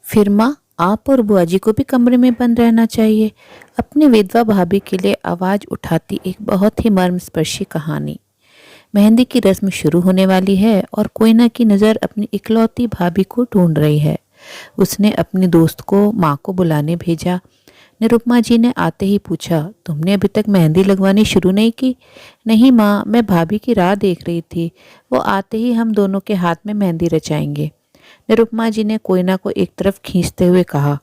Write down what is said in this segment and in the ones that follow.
फिर माँ, आप और बुआ जी को भी कमरे में बंद रहना चाहिए। अपनी विधवा भाभी के लिए आवाज उठाती एक बहुत ही मर्मस्पर्शी कहानी। मेहंदी की रस्म शुरू होने वाली है और कोयना की नज़र अपनी इकलौती भाभी को ढूंढ रही है। उसने अपने दोस्त को माँ को बुलाने भेजा। निरुपमा जी ने आते ही पूछा, तुमने अभी तक मेहंदी लगवानी शुरू नहीं की? नहीं माँ, मैं भाभी की राह देख रही थी। वो आते ही हम दोनों के हाथ में मेहंदी रचाएंगे। निरुपमा जी ने कोयना को एक तरफ खींचते हुए कहा,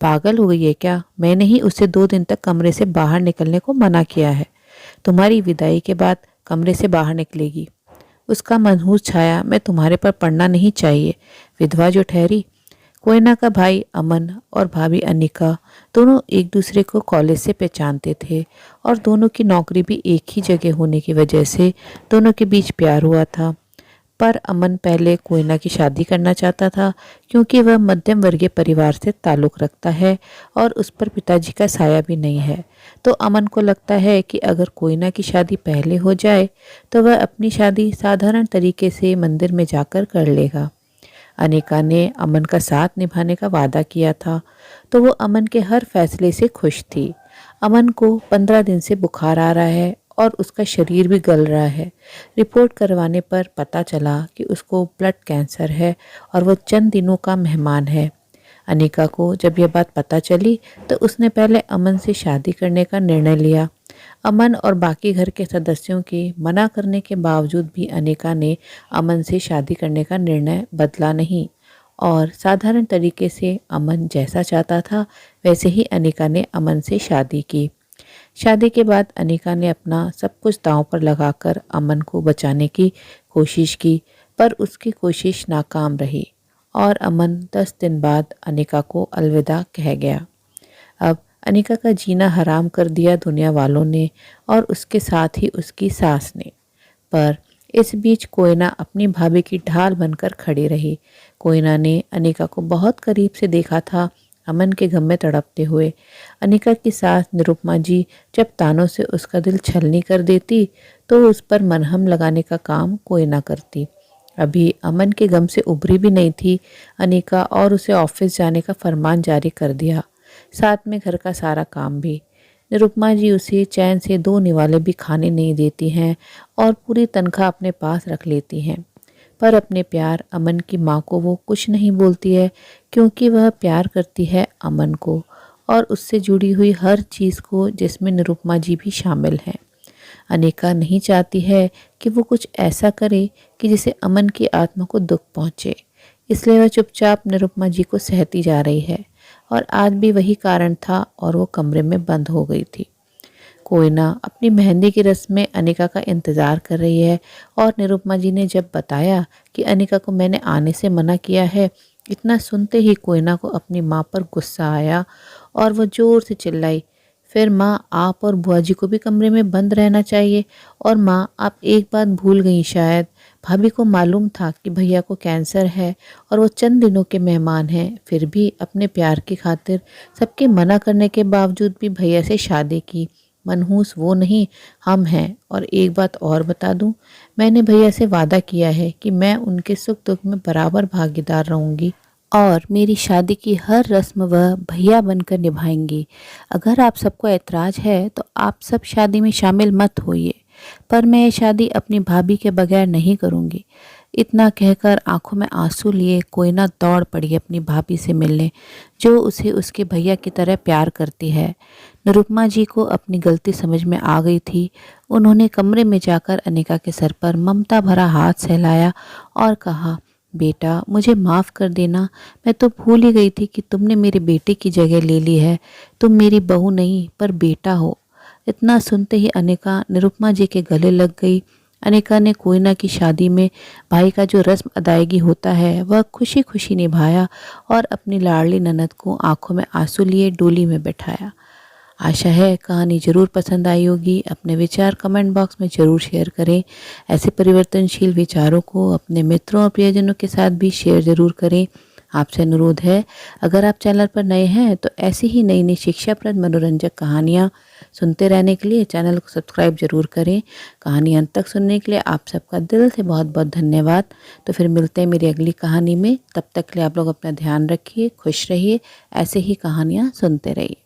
पागल हो गई है क्या? मैंने ही उसे 2 दिन तक कमरे से बाहर निकलने को मना किया है। तुम्हारी विदाई के बाद कमरे से बाहर निकलेगी। उसका मनहूस छाया मैं तुम्हारे पर पड़ना नहीं चाहिए, विधवा जो ठहरी। कोयना का भाई अमन और भाभी अनिका दोनों एक दूसरे को कॉलेज से पहचानते थे और दोनों की नौकरी भी एक ही जगह होने की वजह से दोनों के बीच प्यार हुआ था। पर अमन पहले कोयना की शादी करना चाहता था क्योंकि वह मध्यम वर्गीय परिवार से ताल्लुक़ रखता है और उस पर पिताजी का साया भी नहीं है। तो अमन को लगता है कि अगर कोयना की शादी पहले हो जाए तो वह अपनी शादी साधारण तरीके से मंदिर में जाकर कर लेगा। अनिका ने अमन का साथ निभाने का वादा किया था तो वो अमन के हर फैसले से खुश थी। अमन को 15 दिन से बुखार आ रहा है और उसका शरीर भी गल रहा है। रिपोर्ट करवाने पर पता चला कि उसको ब्लड कैंसर है और वो चंद दिनों का मेहमान है। अनिका को जब यह बात पता चली तो उसने पहले अमन से शादी करने का निर्णय लिया। अमन और बाकी घर के सदस्यों के मना करने के बावजूद भी अनिका ने अमन से शादी करने का निर्णय बदला नहीं और साधारण तरीके से अमन जैसा चाहता था वैसे ही अनिका ने अमन से शादी की। शादी के बाद अनिका ने अपना सब कुछ दांव पर लगाकर अमन को बचाने की कोशिश की, पर उसकी कोशिश नाकाम रही और अमन 10 दिन बाद अनिका को अलविदा कह गया। अब अनिका का जीना हराम कर दिया दुनिया वालों ने और उसके साथ ही उसकी सास ने। पर इस बीच कोयना अपनी भाभी की ढाल बनकर खड़ी रही। कोयना ने अनिका को बहुत करीब से देखा था, अमन के गम में तड़पते हुए। अनिका की सास निरुपमा जी जब तानों से उसका दिल छलनी कर देती तो उस पर मरहम लगाने का काम कोयना करती। अभी अमन के गम से उभरी भी नहीं थी अनिका और उसे ऑफिस जाने का फरमान जारी कर दिया, साथ में घर का सारा काम भी। निरुपमा जी उसे चैन से 2 निवाले भी खाने नहीं देती हैं और पूरी तनख्वाह अपने पास रख लेती हैं। पर अपने प्यार अमन की माँ को वो कुछ नहीं बोलती है क्योंकि वह प्यार करती है अमन को और उससे जुड़ी हुई हर चीज़ को जिसमें निरुपमा जी भी शामिल हैं। अनिका नहीं चाहती है कि वो कुछ ऐसा करे कि जिसे अमन की आत्मा को दुख पहुँचे, इसलिए वह चुपचाप निरुपमा जी को सहती जा रही है और आज भी वही कारण था और वो कमरे में बंद हो गई थी। कोयना अपनी मेहंदी की रस्म में अनिका का इंतज़ार कर रही है और निरुपमा जी ने जब बताया कि अनिका को मैंने आने से मना किया है, इतना सुनते ही कोयना को अपनी माँ पर गुस्सा आया और वो ज़ोर से चिल्लाई, फिर माँ, आप और बुआ जी को भी कमरे में बंद रहना चाहिए। और माँ, आप एक बात भूल गई शायद, भाभी को मालूम था कि भैया को कैंसर है और वो चंद दिनों के मेहमान हैं, फिर भी अपने प्यार की खातिर सबके मना करने के बावजूद भी भैया से शादी की। मनहूस वो नहीं, हम हैं। और एक बात और बता दूं, मैंने भैया से वादा किया है कि मैं उनके सुख दुख में बराबर भागीदार रहूंगी और मेरी शादी की हर रस्म वह भैया बनकर निभाएंगी। अगर आप सबको ऐतराज़ है तो आप सब शादी में शामिल मत होइए, पर मैं ये शादी अपनी भाभी के बगैर नहीं करूंगी। इतना कहकर आंखों में आंसू लिए कोयना दौड़ पड़ी अपनी भाभी से मिलने, जो उसे उसके भैया की तरह प्यार करती है। निरुपमा जी को अपनी गलती समझ में आ गई थी। उन्होंने कमरे में जाकर अनिका के सर पर ममता भरा हाथ सहलाया और कहा, बेटा, मुझे माफ़ कर देना, मैं तो भूल ही गई थी कि तुमने मेरे बेटे की जगह ले ली है। तुम मेरी बहू नहीं पर बेटा हो। इतना सुनते ही अनिका निरुपमा जी के गले लग गई। अनिका ने कोयना की शादी में भाई का जो रस्म अदायगी होता है वह खुशी खुशी निभाया और अपनी लाडली ननद को आंखों में आंसू लिए डोली में बैठाया। आशा है कहानी ज़रूर पसंद आई होगी। अपने विचार कमेंट बॉक्स में ज़रूर शेयर करें। ऐसे परिवर्तनशील विचारों को अपने मित्रों और प्रियजनों के साथ भी शेयर ज़रूर करें। आपसे अनुरोध है, अगर आप चैनल पर नए हैं तो ऐसी ही नई नई शिक्षाप्रद मनोरंजक कहानियाँ सुनते रहने के लिए चैनल को सब्सक्राइब ज़रूर करें। कहानी अंत तक सुनने के लिए आप सबका दिल से बहुत बहुत धन्यवाद। तो फिर मिलते हैं मेरी अगली कहानी में। तब तक के लिए आप लोग अपना ध्यान रखिए, खुश रहिए, ऐसे ही कहानियाँ सुनते रहिए।